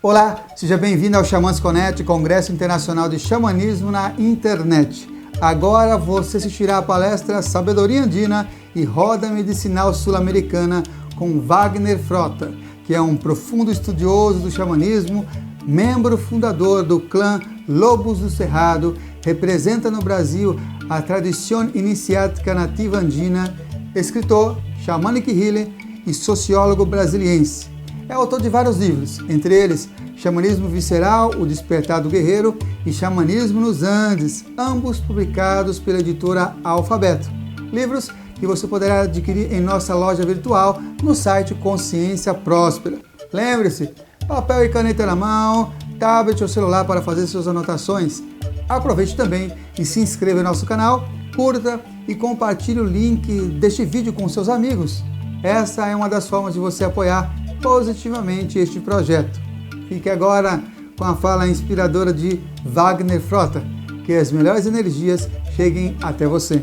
Olá, seja bem-vindo ao Xamãs Connect, Congresso Internacional de Xamanismo na Internet. Agora você assistirá a palestra Sabedoria Andina e Roda Medicinal Sul-Americana com Wagner Frota, que é um profundo estudioso do xamanismo, membro fundador do clã Lobos do Cerrado, representa no Brasil a tradição iniciática nativa andina, escritor, shamanic healer e sociólogo brasiliense. É autor de vários livros, entre eles Xamanismo Visceral, O Despertar do Guerreiro e Xamanismo nos Andes, ambos publicados pela editora Alfabeto. Livros que você poderá adquirir em nossa loja virtual no site Consciência Próspera. Lembre-se, papel e caneta na mão, tablet ou celular para fazer suas anotações. Aproveite também e se inscreva no nosso canal, curta e compartilhe o link deste vídeo com seus amigos. Essa é uma das formas de você apoiar positivamente este projeto. Fique agora com a fala inspiradora de Wagner Frota. Que as melhores energias cheguem até você.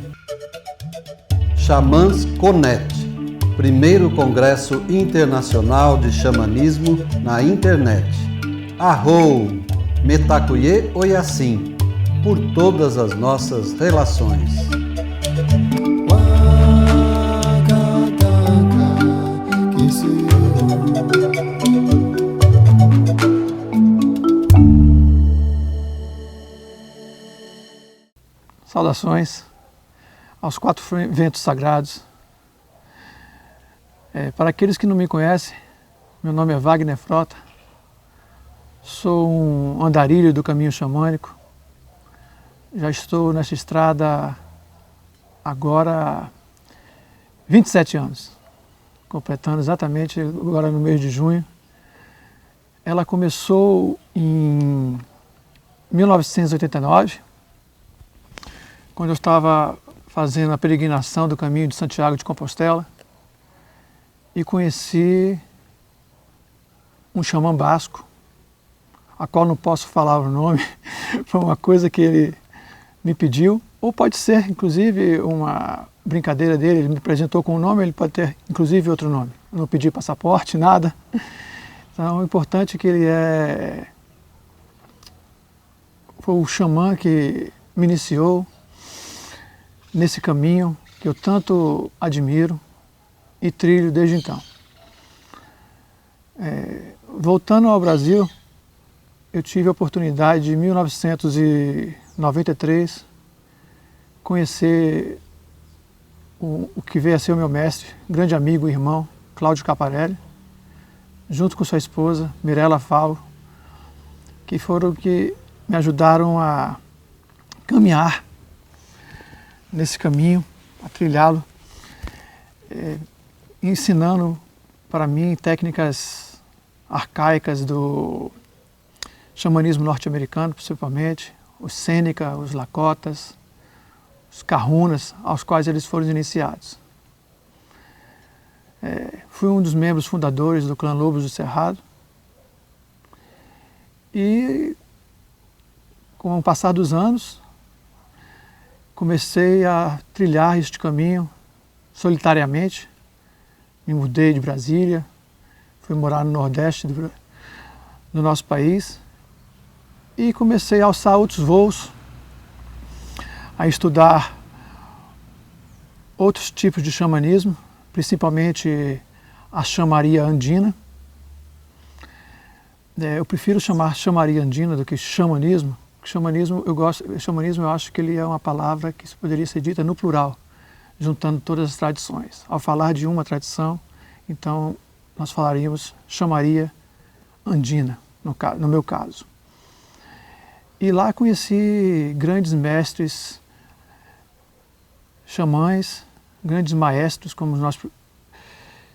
Xamãs Connect, primeiro Congresso Internacional de Xamanismo na Internet. Arrou, Metacuye Oyassim, por todas as nossas relações. Saudações aos 4 ventos sagrados. Para aqueles que não me conhecem, meu nome é Wagner Frota, sou um andarilho do caminho xamânico, já estou nessa estrada agora há 27 anos, completando exatamente agora no mês de junho. Ela começou em 1989, quando eu estava fazendo a peregrinação do caminho de Santiago de Compostela e conheci um xamã basco, a qual não posso falar o nome, foi uma coisa que ele me pediu, ou pode ser inclusive uma brincadeira dele, ele me apresentou com um nome, ele pode ter inclusive outro nome, eu não pedi passaporte, nada. Então o importante é que ele foi o xamã que me iniciou nesse caminho que eu tanto admiro e trilho desde então. Voltando ao Brasil, eu tive a oportunidade de, em 1993, conhecer o que veio a ser o meu mestre, grande amigo e irmão, Cláudio Caparelli, junto com sua esposa, Mirella Favo, que foram que me ajudaram a caminhar nesse caminho, a trilhá-lo, ensinando para mim técnicas arcaicas do xamanismo norte-americano, principalmente, os Sêneca, os Lakotas, os Kahunas, aos quais eles foram iniciados. Fui um dos membros fundadores do clã Lobos do Cerrado e, com o passar dos anos, comecei a trilhar este caminho solitariamente. Me mudei de Brasília, fui morar no Nordeste do nosso país e comecei a alçar outros voos, a estudar outros tipos de xamanismo, principalmente a chamaria andina. Eu prefiro chamar chamaria andina do que xamanismo. Xamanismo eu acho que ele é uma palavra que poderia ser dita no plural, juntando todas as tradições. Ao falar de uma tradição, então nós falaríamos chamaria andina, no meu caso. E lá conheci grandes mestres xamãs, grandes maestros, como nós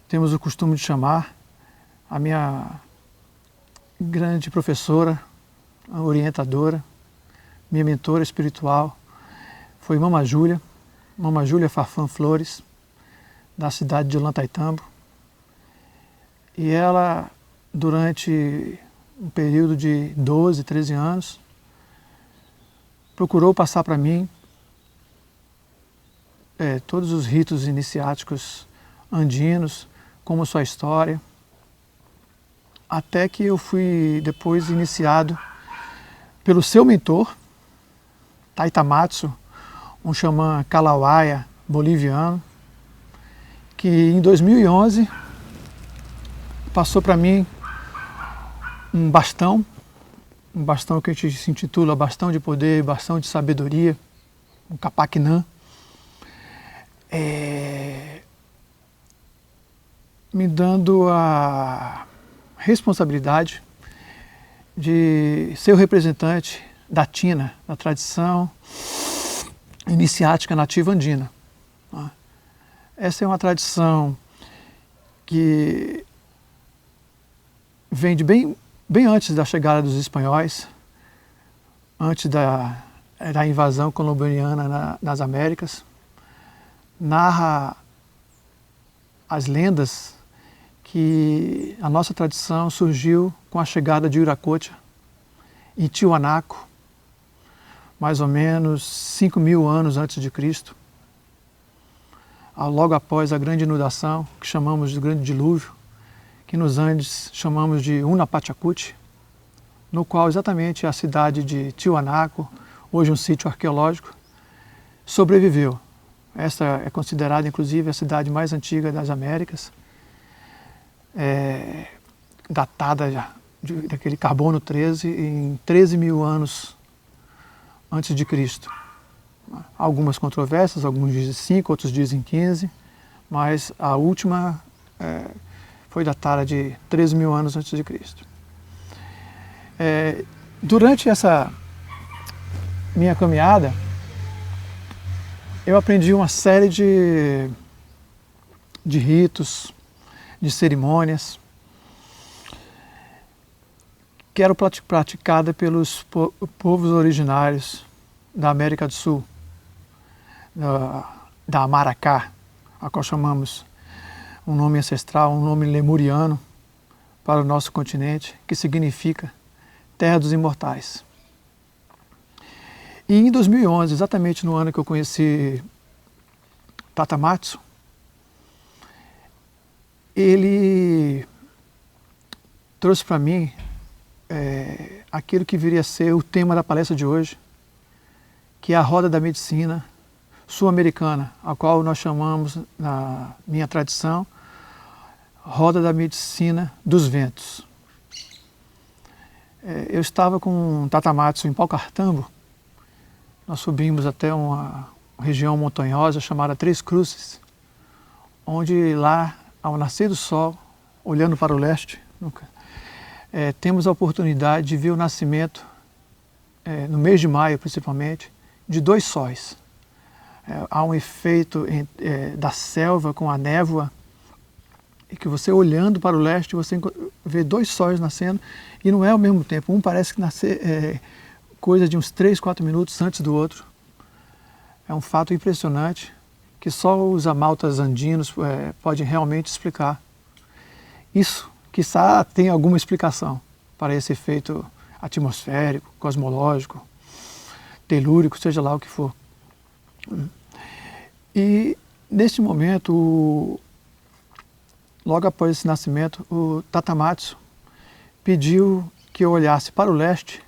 temos o costume de chamar. A minha grande professora, a orientadora, minha mentora espiritual foi Mama Júlia Farfã Flores, da cidade de Ollantaytambo. E ela, durante um período de 12, 13 anos, procurou passar para mim todos os ritos iniciáticos andinos, como sua história. até que eu fui depois iniciado pelo seu mentor, Taitamatsu, um xamã Kalawaya boliviano, que em 2011 passou para mim um bastão que a gente se intitula bastão de poder, bastão de sabedoria, um Kapaknã, me dando a responsabilidade de ser o representante da Tina, da tradição iniciática nativa andina. Essa é uma tradição que vem de bem antes da chegada dos espanhóis, antes da invasão colombiana nas Américas. Narra as lendas que a nossa tradição surgiu com a chegada de Viracocha em Tiwanaku, mais ou menos 5.000 anos antes de Cristo, logo após a grande inundação, que chamamos de grande dilúvio, que nos Andes chamamos de Unapachacuti, no qual exatamente a cidade de Tiwanaku, hoje um sítio arqueológico, sobreviveu. Essa é considerada, inclusive, a cidade mais antiga das Américas, datada daquele carbono 13 em 13.000 anos antes de Cristo. Algumas controvérsias, alguns dizem 5, outros dizem 15, mas a última foi datada de 13.000 anos antes de Cristo. Durante essa minha caminhada, eu aprendi uma série de ritos, de cerimônias, que eram praticadas pelos povos originários da América do Sul, da Amaracá, a qual chamamos um nome ancestral, um nome lemuriano para o nosso continente, que significa Terra dos Imortais. E em 2011, exatamente no ano que eu conheci Taitamatsu, ele trouxe para mim aquilo que viria a ser o tema da palestra de hoje, que é a roda da medicina sul-americana, a qual nós chamamos, na minha tradição, roda da medicina dos ventos. Eu estava com Taitamatsu em Paucartambo. Nós subimos até uma região montanhosa chamada Três Cruzes, onde lá, ao nascer do sol, olhando para o leste, temos a oportunidade de ver o nascimento, no mês de maio principalmente, de 2 sóis. Há um efeito da selva com a névoa, e que você olhando para o leste, você vê 2 sóis nascendo, e não é ao mesmo tempo. Um parece que nascer coisa de uns 3, 4 minutos antes do outro. É um fato impressionante que só os amaltas andinos podem realmente explicar. Isso, quiçá, tem alguma explicação para esse efeito atmosférico, cosmológico, telúrico, seja lá o que for. E, neste momento, logo após esse nascimento, o Taitamatsu pediu que eu olhasse para o leste,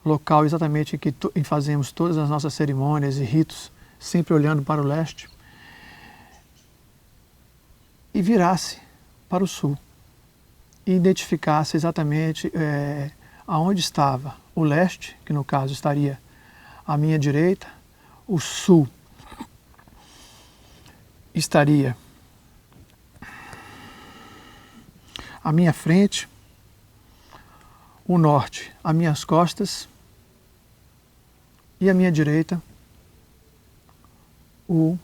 local exatamente em que fazemos todas as nossas cerimônias e ritos, sempre olhando para o leste, e virasse para o sul, e identificasse exatamente aonde estava o leste, que no caso estaria à minha direita, o sul estaria à minha frente, o norte às minhas costas e à minha direita o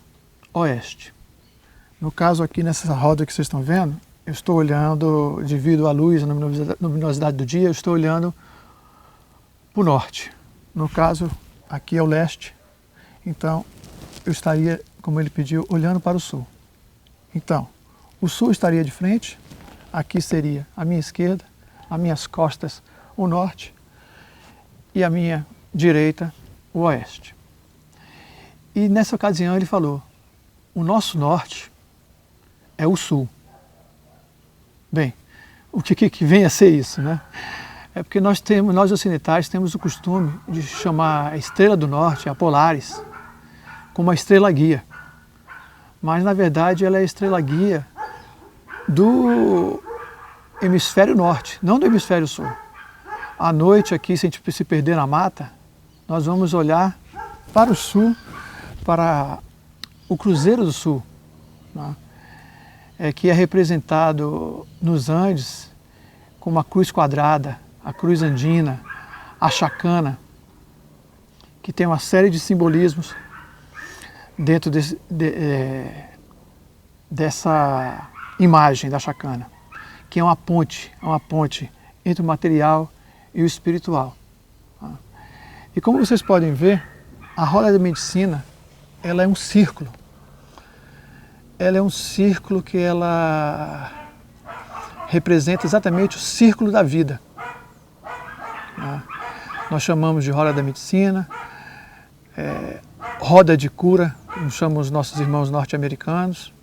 oeste. No caso aqui nessa roda que vocês estão vendo, eu estou olhando, devido à luz, à luminosidade do dia, eu estou olhando para o norte. No caso, aqui é o leste, então eu estaria, como ele pediu, olhando para o sul. Então, o sul estaria de frente, aqui seria a minha esquerda, às minhas costas o norte e à minha direita o oeste. E nessa ocasião ele falou, o nosso norte é o sul. Bem, o que vem a ser isso, né? É porque nós ocidentais temos o costume de chamar a estrela do norte, a Polaris, como a estrela guia. Mas na verdade ela é a estrela guia do hemisfério norte, não do hemisfério sul. À noite aqui, se a gente se perder na mata, nós vamos olhar para o sul, para o Cruzeiro do Sul, né? Que é representado nos Andes como a cruz quadrada, a cruz andina, a chacana, que tem uma série de simbolismos dentro dessa imagem da chacana, que é uma ponte entre o material e o espiritual. E como vocês podem ver, a roda da medicina, ela é um círculo. Ela é um círculo que ela representa exatamente o círculo da vida. Nós chamamos de roda da medicina, roda de cura, como chamam os nossos irmãos norte-americanos.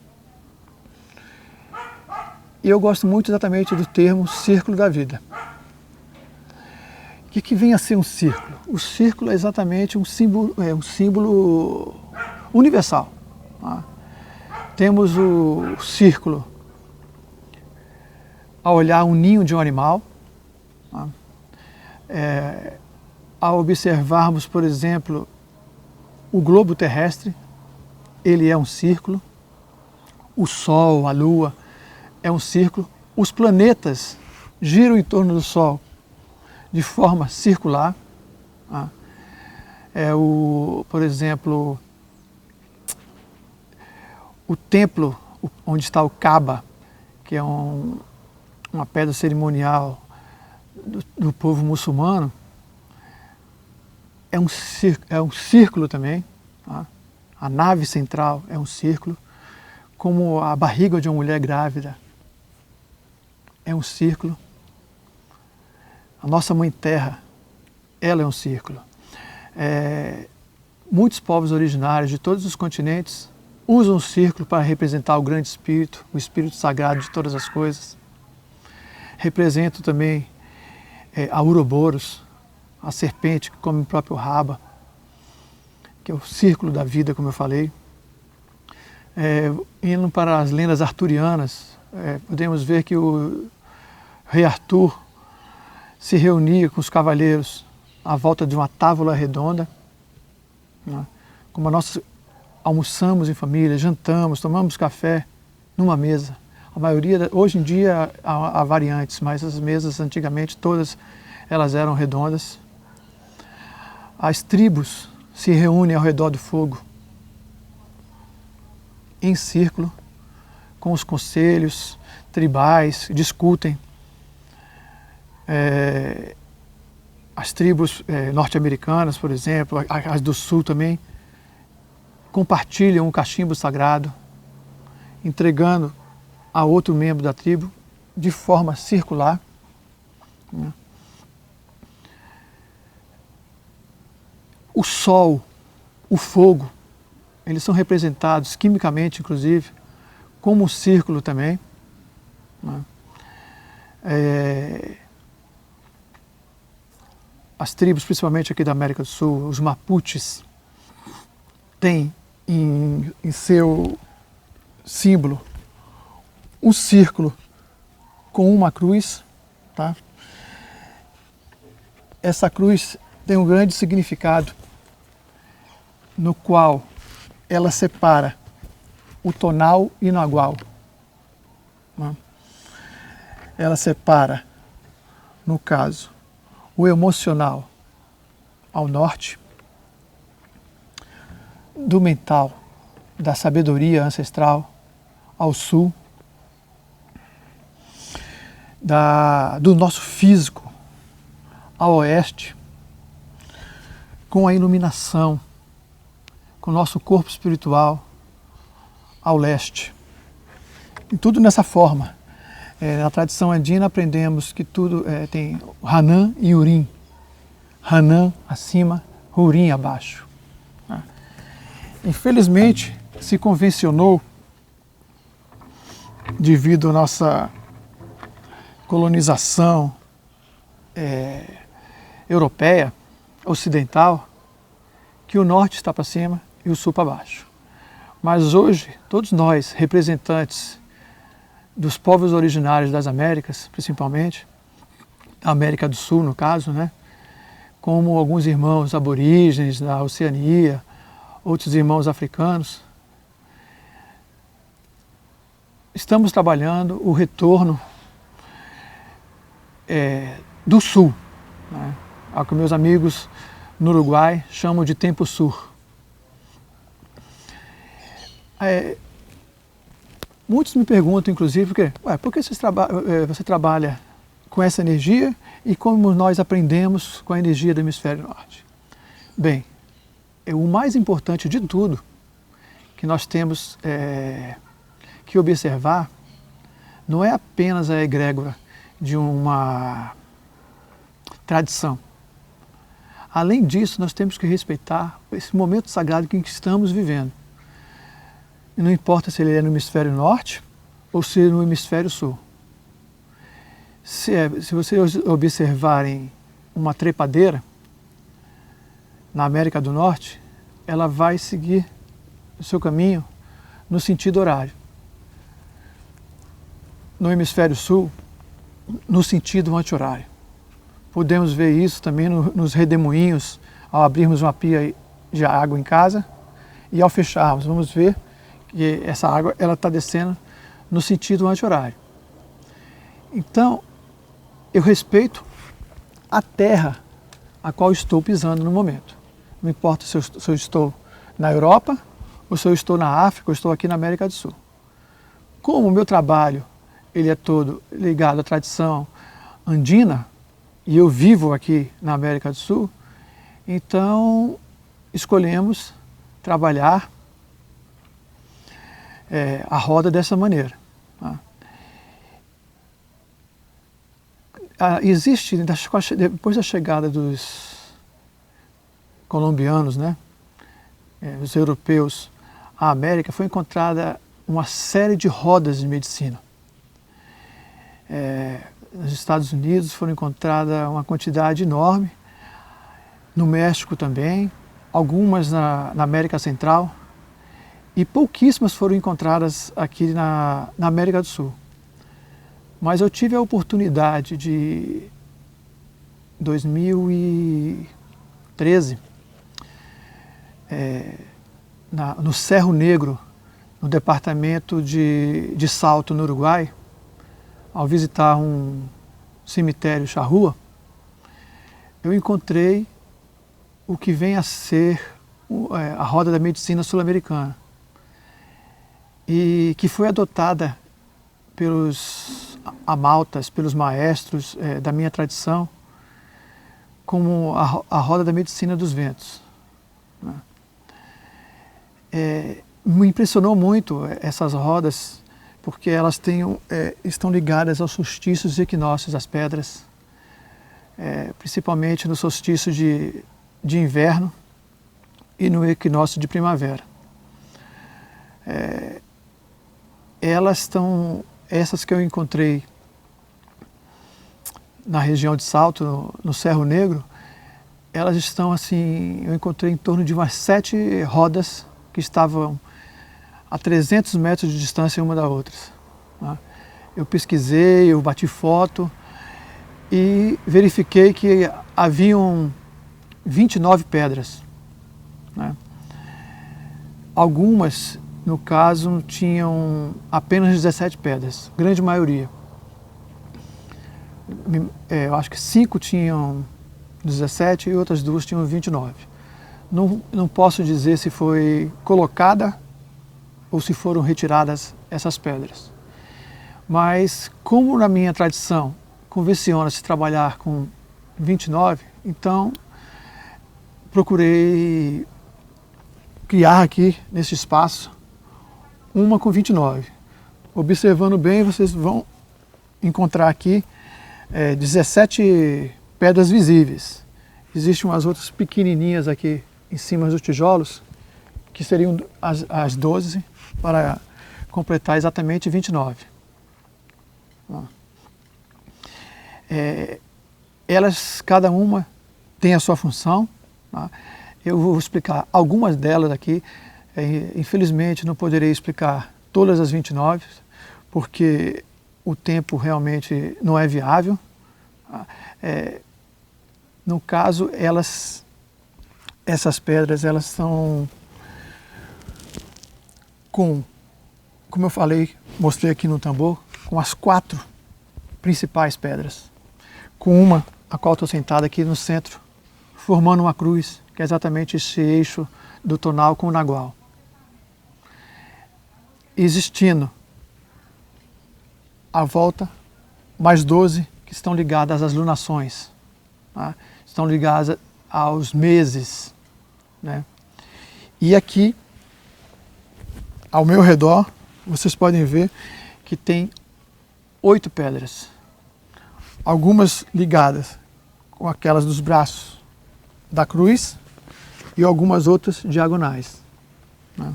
E eu gosto muito exatamente do termo círculo da vida. O que vem a ser um círculo? O círculo é exatamente um símbolo universal. Tá? Temos o círculo ao olhar um ninho de um animal, tá? Ao observarmos, por exemplo, o globo terrestre, ele é um círculo, o Sol, a Lua, é um círculo, os planetas giram em torno do Sol de forma circular. Tá? Por exemplo, o templo onde está o Kaaba, que é uma pedra cerimonial do povo muçulmano, é um círculo também. Tá? A nave central é um círculo, como a barriga de uma mulher grávida é um círculo. A nossa Mãe Terra, ela é um círculo. Muitos povos originários de todos os continentes usam o círculo para representar o grande espírito, o espírito sagrado de todas as coisas. Representam também a Ouroboros, a serpente que come o próprio rabo, que é o círculo da vida, como eu falei. Indo para as lendas arturianas, podemos ver que o rei Arthur se reunia com os cavaleiros à volta de uma tábua redonda, né? Como nós almoçamos em família, jantamos, tomamos café numa mesa. A maioria, hoje em dia há variantes, mas as mesas antigamente todas elas eram redondas. As tribos se reúnem ao redor do fogo, em círculo, com os conselhos tribais, discutem. As tribos norte-americanas, por exemplo, as do sul também, compartilham um cachimbo sagrado, entregando a outro membro da tribo de forma circular. Né? O sol, o fogo, eles são representados quimicamente, inclusive, como um círculo também. Né? As tribos, principalmente aqui da América do Sul, os Mapuches, têm em seu símbolo um círculo com uma cruz. Tá? Essa cruz tem um grande significado, no qual ela separa o tonal e o nagual. Né? Ela separa, no caso, o emocional ao norte, do mental, da sabedoria ancestral ao sul, do nosso físico ao oeste, com a iluminação, com o nosso corpo espiritual ao leste. E tudo nessa forma. Na tradição andina aprendemos que tudo tem Hanan e Urim. Hanan acima, Urim abaixo. Infelizmente, se convencionou, devido à nossa colonização europeia, ocidental, que o norte está para cima e o sul para baixo. Mas hoje, todos nós, representantes dos povos originários das Américas, principalmente, a América do Sul, no caso, né? Como alguns irmãos aborígenes da Oceania, outros irmãos africanos, estamos trabalhando o retorno do Sul, né? Ao que meus amigos no Uruguai chamam de Tempo Sur. Muitos me perguntam, inclusive, por que você trabalha com essa energia e como nós aprendemos com a energia do hemisfério norte? Bem, o mais importante de tudo que nós temos que observar não é apenas a egrégora de uma tradição. Além disso, nós temos que respeitar esse momento sagrado que estamos vivendo. E não importa se ele é no hemisfério norte ou se no hemisfério sul. Se vocês observarem uma trepadeira na América do Norte, ela vai seguir o seu caminho no sentido horário. No hemisfério sul, no sentido anti-horário. Podemos ver isso também nos redemoinhos, ao abrirmos uma pia de água em casa e ao fecharmos, vamos ver que essa água está descendo no sentido anti-horário. Então, eu respeito a terra a qual estou pisando no momento. Não importa se eu estou na Europa, ou se eu estou na África, ou estou aqui na América do Sul. Como o meu trabalho ele é todo ligado à tradição andina, e eu vivo aqui na América do Sul, então escolhemos trabalhar a roda dessa maneira. Tá? Existe, depois da chegada dos colombianos, né, os europeus à América, foi encontrada uma série de rodas de medicina. Nos Estados Unidos foram encontradas uma quantidade enorme, no México também, algumas na América Central, e pouquíssimas foram encontradas aqui na América do Sul. Mas eu tive a oportunidade de, 2013, no Cerro Negro, no departamento de Salto, no Uruguai, ao visitar um cemitério charrua, eu encontrei o que vem a ser a roda da medicina sul-americana, e que foi adotada pelos amaltas, pelos maestros da minha tradição, como a roda da medicina dos ventos. Me impressionou muito essas rodas, porque elas estão ligadas aos solstícios e equinócios das pedras, principalmente no solstício de inverno e no equinócio de primavera. Essas que eu encontrei na região de Salto, no Cerro Negro, elas estão assim, eu encontrei em torno de umas 7 rodas que estavam a 300 metros de distância uma da outra. Tá? Eu pesquisei, eu bati foto e verifiquei que haviam 29 pedras. Né? Algumas, no caso, tinham apenas 17 pedras, grande maioria. Eu acho que 5 tinham 17 e outras 2 tinham 29. Não posso dizer se foi colocada ou se foram retiradas essas pedras. Mas como na minha tradição convenciona-se trabalhar com 29, então procurei criar aqui nesse espaço uma com 29. Observando bem, vocês vão encontrar aqui 17 pedras visíveis. Existem umas outras pequenininhas aqui em cima dos tijolos, que seriam as 12, para completar exatamente 29. Elas, cada uma, tem a sua função. Tá? Eu vou explicar algumas delas aqui. Infelizmente, não poderei explicar todas as 29, porque o tempo realmente não é viável. Tá? No caso, essas pedras, elas são como eu falei, mostrei aqui no tambor, com as 4 principais pedras. Com uma, a qual estou sentado aqui no centro, formando uma cruz, que é exatamente esse eixo do tonal com o nagual. Existindo à volta mais 12 que estão ligadas às lunações, tá? Estão ligadas aos meses, né? E aqui, ao meu redor, vocês podem ver que tem 8 pedras, algumas ligadas com aquelas dos braços da cruz e algumas outras diagonais, né?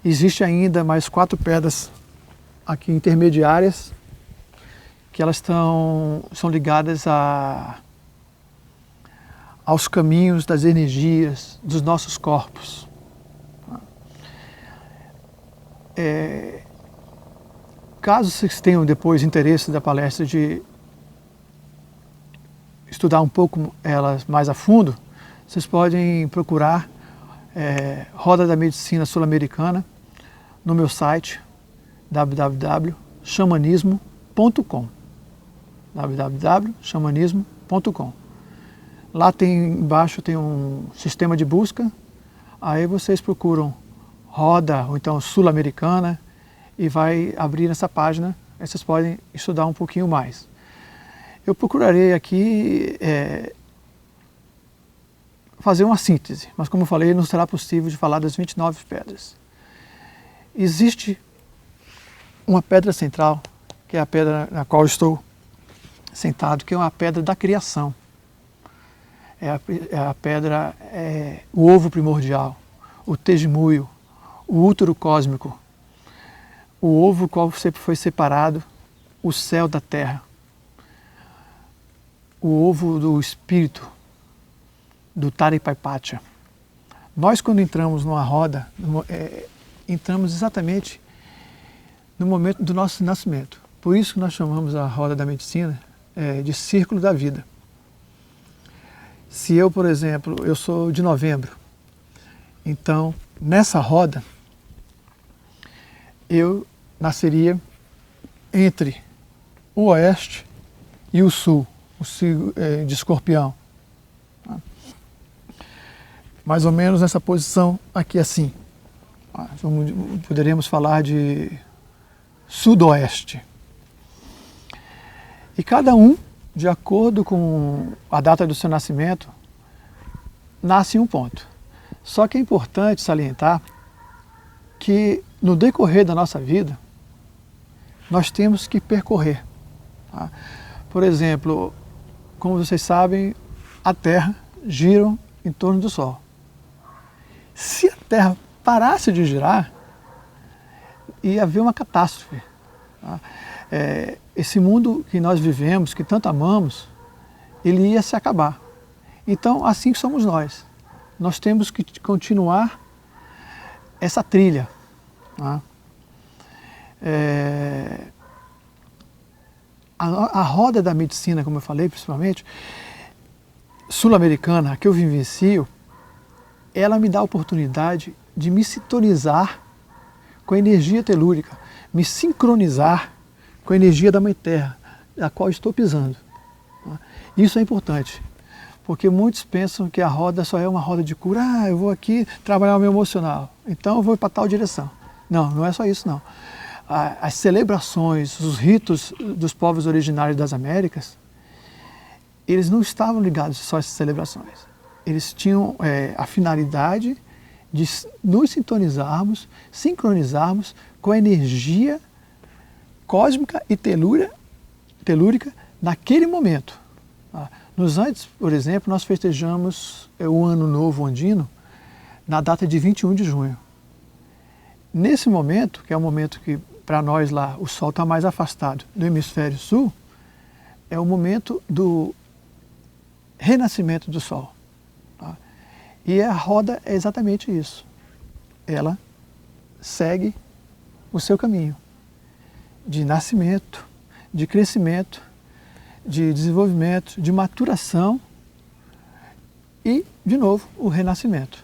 Existe ainda mais 4 pedras aqui intermediárias, que elas são ligadas aos caminhos das energias dos nossos corpos. Caso vocês tenham depois interesse da palestra de estudar um pouco elas mais a fundo, vocês podem procurar Roda da Medicina Sul-Americana no meu site www.xamanismo.com www.xamanismo.com. Lá embaixo tem um sistema de busca, aí vocês procuram Roda ou então Sul-Americana e vai abrir nessa página, aí vocês podem estudar um pouquinho mais. Eu procurarei aqui fazer uma síntese, mas como eu falei, não será possível de falar das 29 pedras. Existe uma pedra central, que é a pedra na qual estou sentado, que é uma pedra da criação. É a pedra, o ovo primordial, o tejimuio, o útero cósmico, o ovo qual foi separado, o céu da terra, o ovo do espírito, do Taripaipacha. Nós, quando entramos numa roda, entramos exatamente no momento do nosso nascimento. Por isso que nós chamamos a roda da medicina de círculo da vida. Se eu, por exemplo, eu sou de novembro, então nessa roda eu nasceria entre o oeste e o sul, o signo de Escorpião. Mais ou menos nessa posição aqui assim. Poderíamos falar de sudoeste. E cada um, de acordo com a data do seu nascimento, nasce em um ponto. Só que é importante salientar que no decorrer da nossa vida, nós temos que percorrer. Tá? Por exemplo, como vocês sabem, a Terra gira em torno do Sol. Se a Terra parasse de girar, ia haver uma catástrofe. Tá? Esse mundo que nós vivemos, que tanto amamos, ele ia se acabar. Então, assim somos nós. Nós temos que continuar essa trilha. Tá? A roda da medicina, como eu falei, principalmente, sul-americana, que eu vivencio, ela me dá a oportunidade de me sintonizar com a energia telúrica, me sincronizar com a energia da Mãe Terra, a qual estou pisando. Isso é importante, porque muitos pensam que a roda só é uma roda de cura. Eu vou aqui trabalhar o meu emocional, então eu vou para tal direção. Não, não é só isso não. As celebrações, os ritos dos povos originários das Américas, eles não estavam ligados só a essas celebrações. Eles tinham a finalidade de nos sintonizarmos, sincronizarmos com a energia cósmica e telúrica naquele momento. Nos Andes, por exemplo, nós festejamos o Ano Novo Andino na data de 21 de junho. Nesse momento, que é o momento que para nós lá o Sol está mais afastado do hemisfério sul, é o momento do renascimento do Sol. Tá? E a roda é exatamente isso. Ela segue o seu caminho de nascimento, de crescimento, de desenvolvimento, de maturação e, de novo, o renascimento.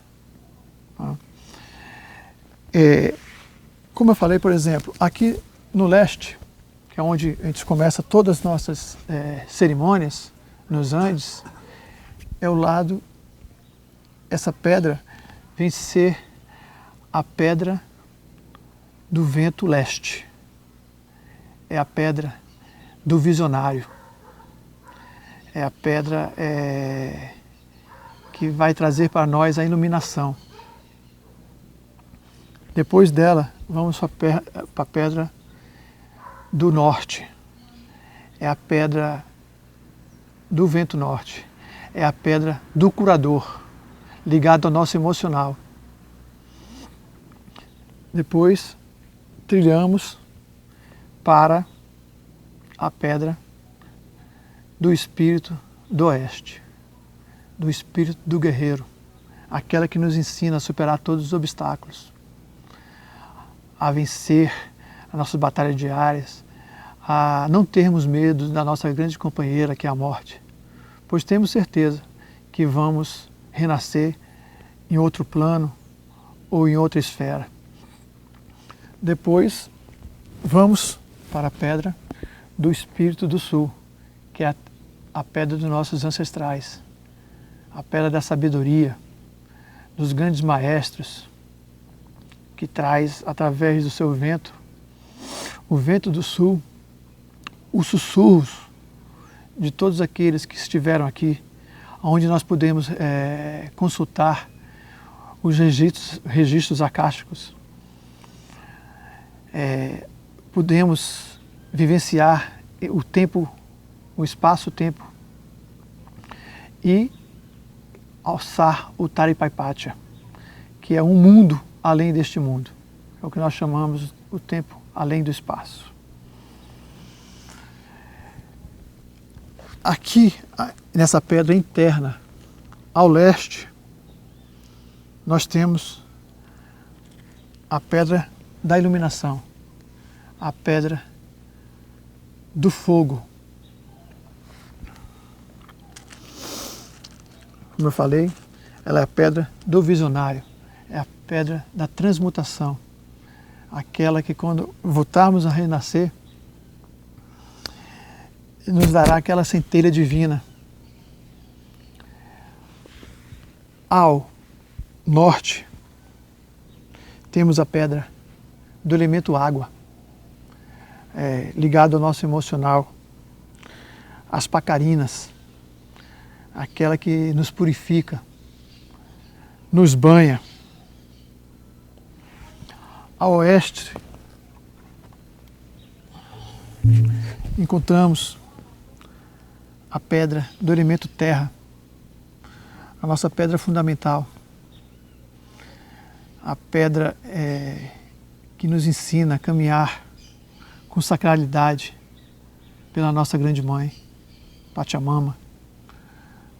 Tá? Como eu falei, por exemplo, aqui no leste, que é onde a gente começa todas as nossas cerimônias, nos Andes, é o lado, essa pedra vem ser a pedra do vento leste. É a pedra do visionário. É a pedra que vai trazer para nós a iluminação. Depois dela, vamos para a pedra do norte. É a pedra do vento norte. É a pedra do curador, ligado ao nosso emocional. Depois, trilhamos para a pedra do espírito do oeste, do espírito do guerreiro, aquela que nos ensina a superar todos os obstáculos, a vencer as nossas batalhas diárias, a não termos medo da nossa grande companheira, que é a morte, pois temos certeza que vamos renascer em outro plano ou em outra esfera. Depois, vamos para a pedra do espírito do sul, que é a pedra dos nossos ancestrais, a pedra da sabedoria, dos grandes maestros, que traz, através do seu vento, o vento do sul, os sussurros de todos aqueles que estiveram aqui, onde nós podemos consultar os registros acásticos. Podemos vivenciar o tempo, o espaço-tempo e alçar o Taripaipatia, que é um mundo além deste mundo. É o que nós chamamos o tempo além do espaço. Aqui, nessa pedra interna, ao leste, nós temos a pedra da iluminação, a pedra do fogo. Como eu falei, ela é a pedra do visionário, é a pedra da transmutação, aquela que quando voltarmos a renascer, nos dará aquela centelha divina. Ao norte, temos a pedra do elemento água, ligado ao nosso emocional, as pacarinas, aquela que nos purifica, nos banha. Ao oeste, encontramos a pedra do elemento terra, a nossa pedra fundamental, a pedra que nos ensina a caminhar com sacralidade pela nossa grande mãe, Pachamama,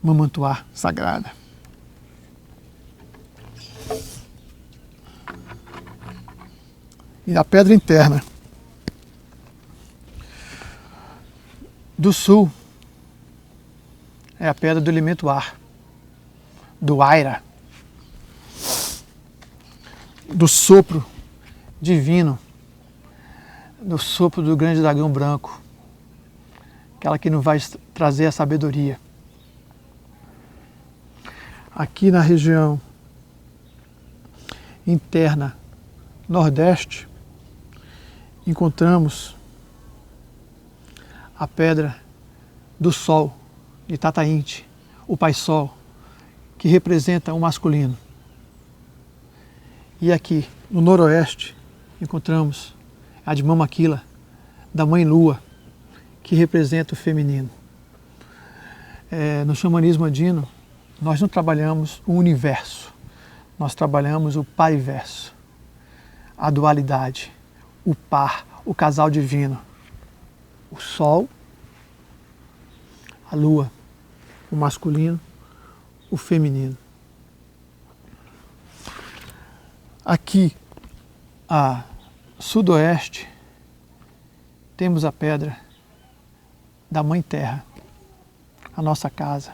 Mamantuá sagrada. E a pedra interna do sul é a pedra do elemento ar, do Aira, do sopro divino, do sopro do grande dragão branco, aquela que nos vai trazer a sabedoria. Aqui na região interna nordeste, encontramos a pedra do Sol, de Tata Inti, o Pai Sol, que representa o masculino. E aqui, no noroeste, encontramos a de Mama Kila, da Mãe Lua, que representa o feminino. No xamanismo andino, nós não trabalhamos o universo, nós trabalhamos o pariverso, a dualidade, o par, o casal divino, o Sol a lua, o masculino, o feminino. Aqui, a sudoeste, temos a pedra da Mãe Terra, a nossa casa,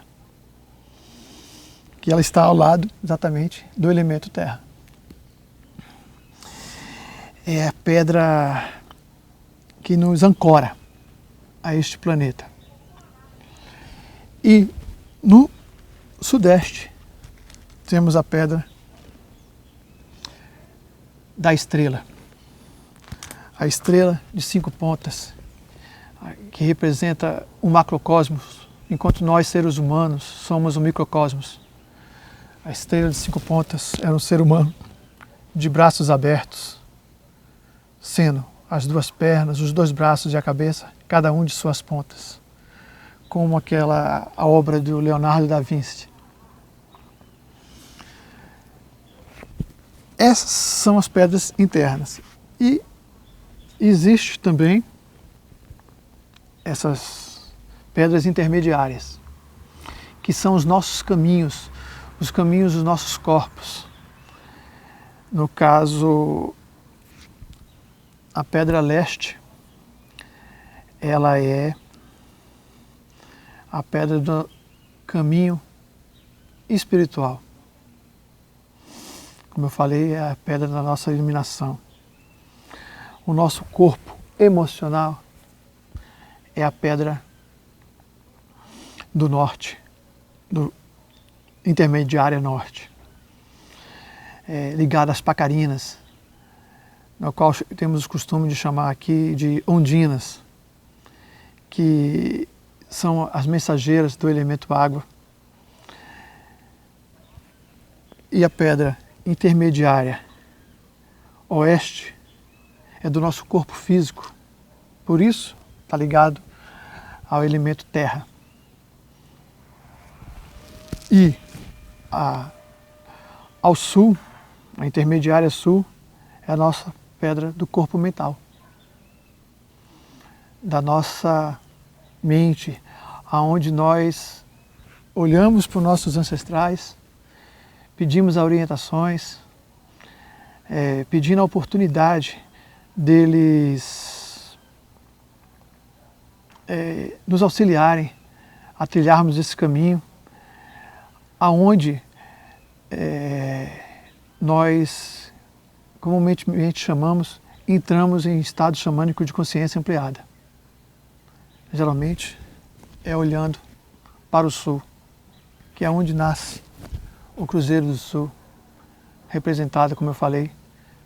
que ela está ao lado exatamente do elemento terra. É a pedra que nos ancora a este planeta. E no sudeste temos a pedra da estrela. A estrela de 5 pontas, que representa o macrocosmos, enquanto nós, seres humanos, somos o microcosmos. A estrela de 5 pontas era um ser humano de braços abertos, sendo as 2 pernas, os 2 braços e a cabeça, cada um de suas pontas, como a obra do Leonardo da Vinci. Essas são as pedras internas. E existe também essas pedras intermediárias, que são os nossos caminhos, os caminhos dos nossos corpos. No caso, a pedra leste, ela é a pedra do caminho espiritual. Como eu falei, é a pedra da nossa iluminação. O nosso corpo emocional é a pedra do norte, do intermediária norte, ligada às pacarinas, no qual temos o costume de chamar aqui de ondinas, que são as mensageiras do elemento água. E a pedra intermediária oeste é do nosso corpo físico, por isso está ligado ao elemento terra. E ao sul, a intermediária sul, é a nossa pedra do corpo mental, da nossa mente, aonde nós olhamos para os nossos ancestrais, pedimos orientações, pedindo a oportunidade deles nos auxiliarem a trilharmos esse caminho, aonde nós, comumente chamamos, entramos em estado xamânico de consciência ampliada. Geralmente é olhando para o sul, que é onde nasce o Cruzeiro do Sul, representado, como eu falei,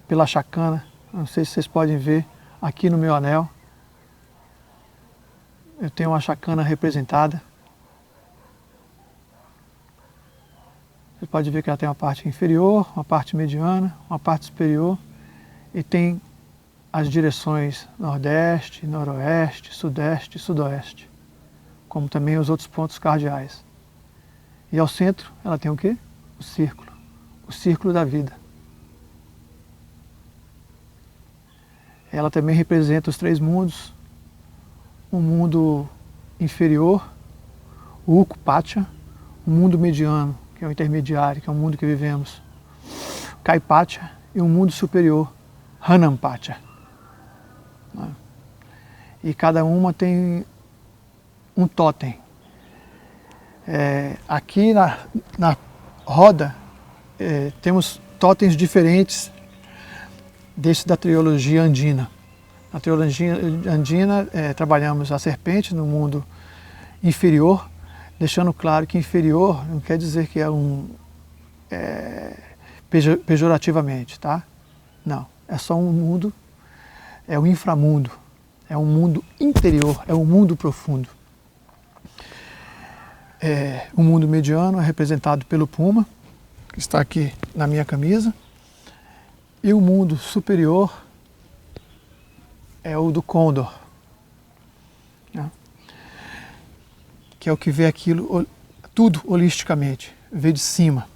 pela chacana. Não sei se vocês podem ver aqui no meu anel. Eu tenho uma chacana representada. Você pode ver que ela tem uma parte inferior, uma parte mediana, uma parte superior e tem as direções nordeste, noroeste, sudeste e sudoeste, como também os outros pontos cardeais. E ao centro ela tem o quê? O círculo da vida. Ela também representa os 3 mundos, o mundo inferior, o Ukupatya, o mundo mediano, que é o intermediário, que é o mundo que vivemos, o Kaipatya, e o mundo superior, Hanampatya. E cada uma tem um totem. Aqui na roda temos totens diferentes desse da trilogia andina. Na trilogia andina trabalhamos a serpente no mundo inferior, deixando claro que inferior não quer dizer que é pejorativamente, tá? Não, é só um mundo, é o inframundo, é um mundo interior, é um mundo profundo. O mundo mediano é representado pelo puma, que está aqui na minha camisa, e o mundo superior é o do Condor, né? Que é o que vê aquilo tudo holisticamente, vê de cima.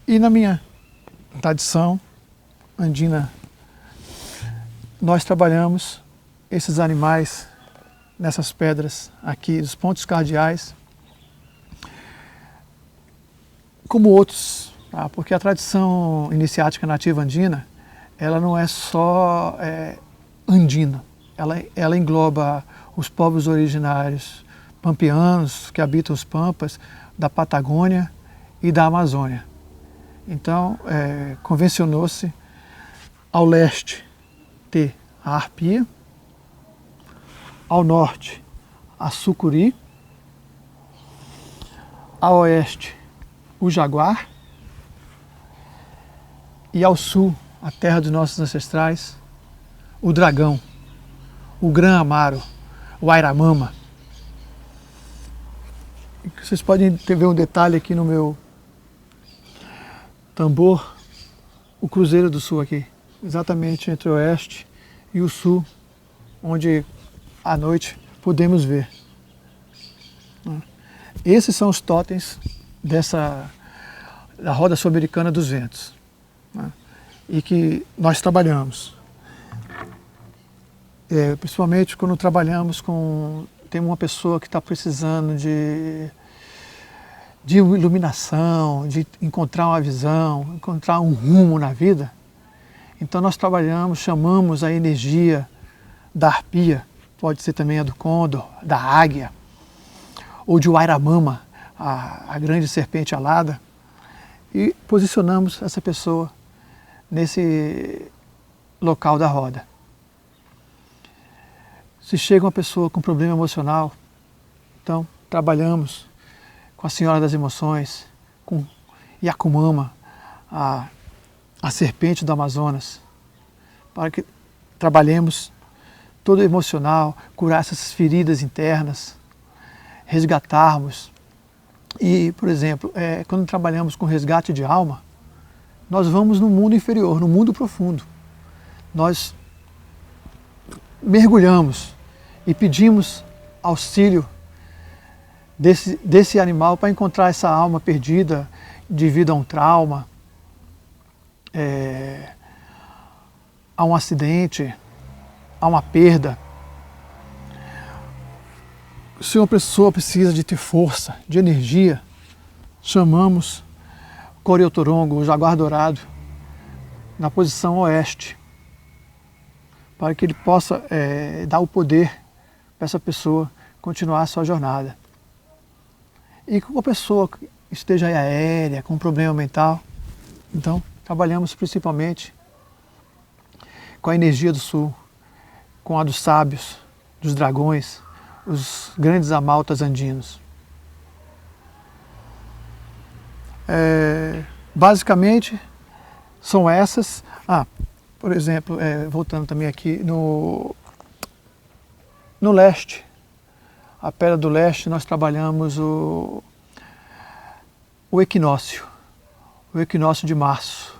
E na minha tradição andina, nós trabalhamos esses animais nessas pedras aqui, dos pontos cardeais, como outros, tá? Porque a tradição iniciática nativa andina, ela não é só andina, ela engloba os povos originários pampeanos que habitam os pampas da Patagônia e da Amazônia. Então, convencionou-se ao leste ter a arpia, ao norte a sucuri, a oeste o jaguar e ao sul, a terra dos nossos ancestrais, o dragão, o grã-amaro, o airamama. Vocês podem ver um detalhe aqui no meu tambor, o Cruzeiro do Sul aqui, exatamente entre o oeste e o sul, onde à noite podemos ver. Esses são os totens da Roda Sul-Americana dos Ventos, né? E que nós trabalhamos. Principalmente quando trabalhamos tem uma pessoa que está precisando de iluminação, de encontrar uma visão, encontrar um rumo na vida. Então nós trabalhamos, chamamos a energia da arpia, pode ser também a do condor, da águia, ou de Wairamama, a grande serpente alada, e posicionamos essa pessoa nesse local da roda. Se chega uma pessoa com problema emocional, então trabalhamos com a Senhora das Emoções, com Yakumama, a serpente do Amazonas, para que trabalhemos todo o emocional, curar essas feridas internas, resgatarmos. E, por exemplo, quando trabalhamos com resgate de alma, nós vamos no mundo inferior, no mundo profundo. Nós mergulhamos e pedimos auxílio desse animal para encontrar essa alma perdida devido a um trauma, a um acidente, a uma perda. Se uma pessoa precisa de ter força, de energia, chamamos Coriotorongo, o jaguar dourado, na posição oeste, para que ele possa dar o poder para essa pessoa continuar a sua jornada. E com uma pessoa que esteja aérea, com um problema mental, então trabalhamos principalmente com a energia do sul, com a dos sábios, dos dragões, os grandes amaltas andinos. Basicamente são essas. Por exemplo, voltando também aqui no leste, a pedra do leste, nós trabalhamos o equinócio de março,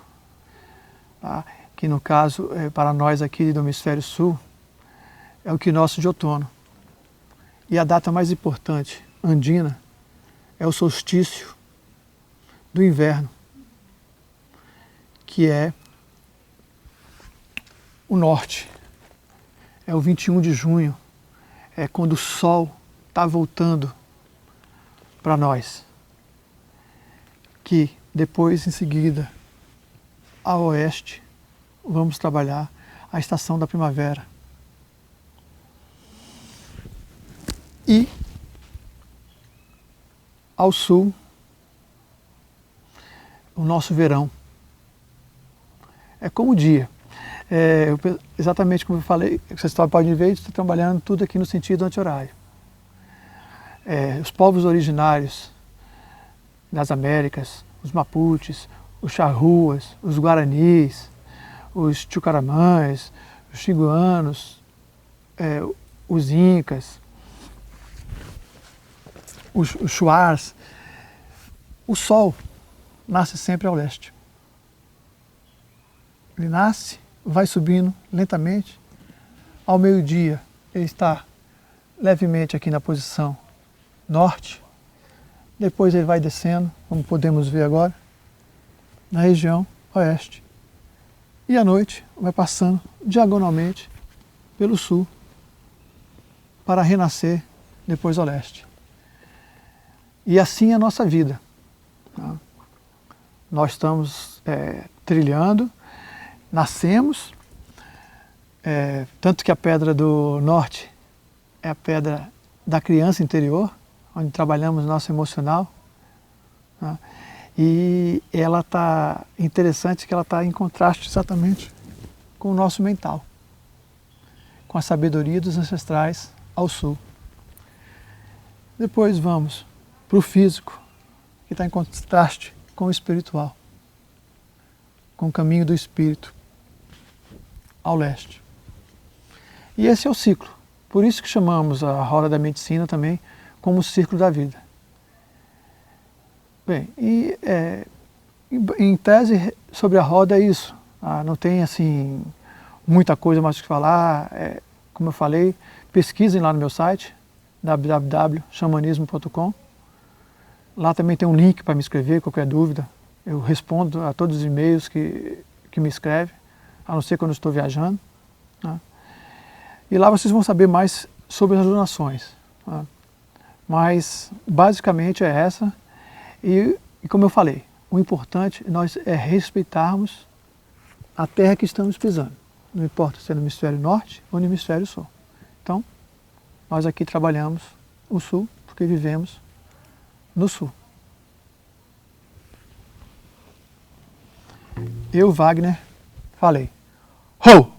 tá? Que no caso, para nós aqui do hemisfério sul, é o equinócio de outono. E a data mais importante, andina, é o solstício do inverno, que é o norte. É o 21 de junho, é quando o sol está voltando para nós. Que depois, em seguida, a oeste, vamos trabalhar a estação da primavera. E ao sul, o nosso verão. É como o dia. Exatamente como eu falei, vocês podem ver, estou trabalhando tudo aqui no sentido anti-horário. Os povos originários das Américas, os Mapuches, os Charruas, os Guaranis, os Chucaramães, os Xinguanos, os Incas, os Shuars, o sol nasce sempre ao leste. Ele nasce, vai subindo lentamente, ao meio-dia ele está levemente aqui na posição norte, depois ele vai descendo, como podemos ver agora, na região oeste, e à noite vai passando diagonalmente pelo sul, para renascer depois ao leste. E assim é a nossa vida. Tá? Nós estamos trilhando, nascemos, tanto que a pedra do norte é a pedra da criança interior, onde trabalhamos nosso emocional. Tá? E ela está interessante que ela está em contraste exatamente com o nosso mental, com a sabedoria dos ancestrais ao sul. Depois vamos para o físico, que está em contraste com o espiritual, com o caminho do espírito ao leste. E esse é o ciclo. Por isso que chamamos a roda da medicina também como o círculo da vida. Bem, e em tese sobre a roda é isso. Não tem assim muita coisa mais que falar. Como eu falei, pesquisem lá no meu site www.xamanismo.com. Lá também tem um link para me escrever, qualquer dúvida. Eu respondo a todos os e-mails que me escrevem, a não ser quando eu estou viajando. Né? E lá vocês vão saber mais sobre as donações. Né? Mas basicamente é essa. E como eu falei, o importante é respeitarmos a terra que estamos pisando. Não importa se é no hemisfério norte ou no hemisfério sul. Então, nós aqui trabalhamos o sul porque vivemos no sul. Eu, Wagner, falei. Ho!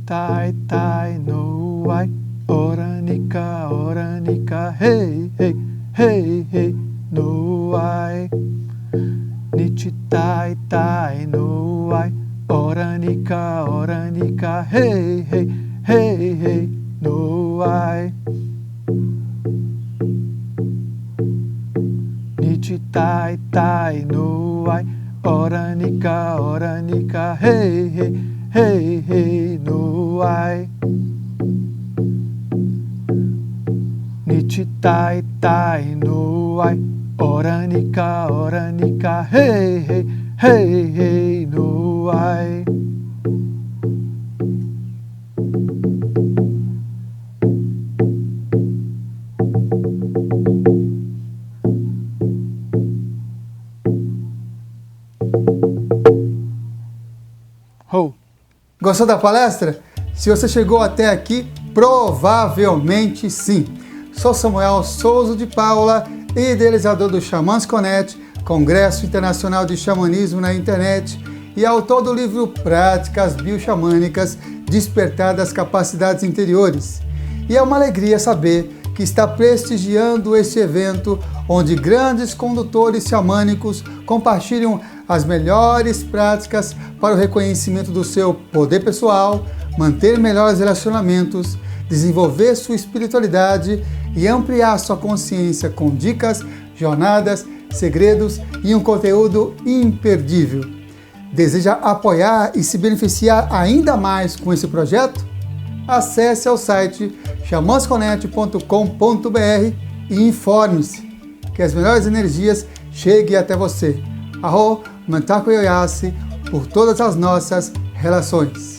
Tai tai no ai, oranica, oranica, hey, hey, hey, hey, no ai. Nichi tai tai no ai, oranica, oranica, hey, hey, hey, hey, no ai. Nichi tai tai no ai, oranica, oranica, hey, hey. Hey, hey, no ai. Nichi tai tai no ai. Oranica, oranica, hey, hey, hey, hey, no ai. Ho! Gostou da palestra? Se você chegou até aqui, provavelmente sim. Sou Samuel Souza de Paula, idealizador do Xamãs Connect, Congresso Internacional de Xamanismo na Internet, e autor do livro Práticas Bioxamânicas, Despertar das Capacidades Interiores. E é uma alegria saber que está prestigiando este evento, onde grandes condutores xamânicos compartilham as melhores práticas para o reconhecimento do seu poder pessoal, manter melhores relacionamentos, desenvolver sua espiritualidade e ampliar sua consciência com dicas, jornadas, segredos e um conteúdo imperdível. Deseja apoiar e se beneficiar ainda mais com esse projeto? Acesse ao site xamansconnect.com.br e informe-se que as melhores energias cheguem até você. Arro, Mantaku Yoyasi, por todas as nossas relações.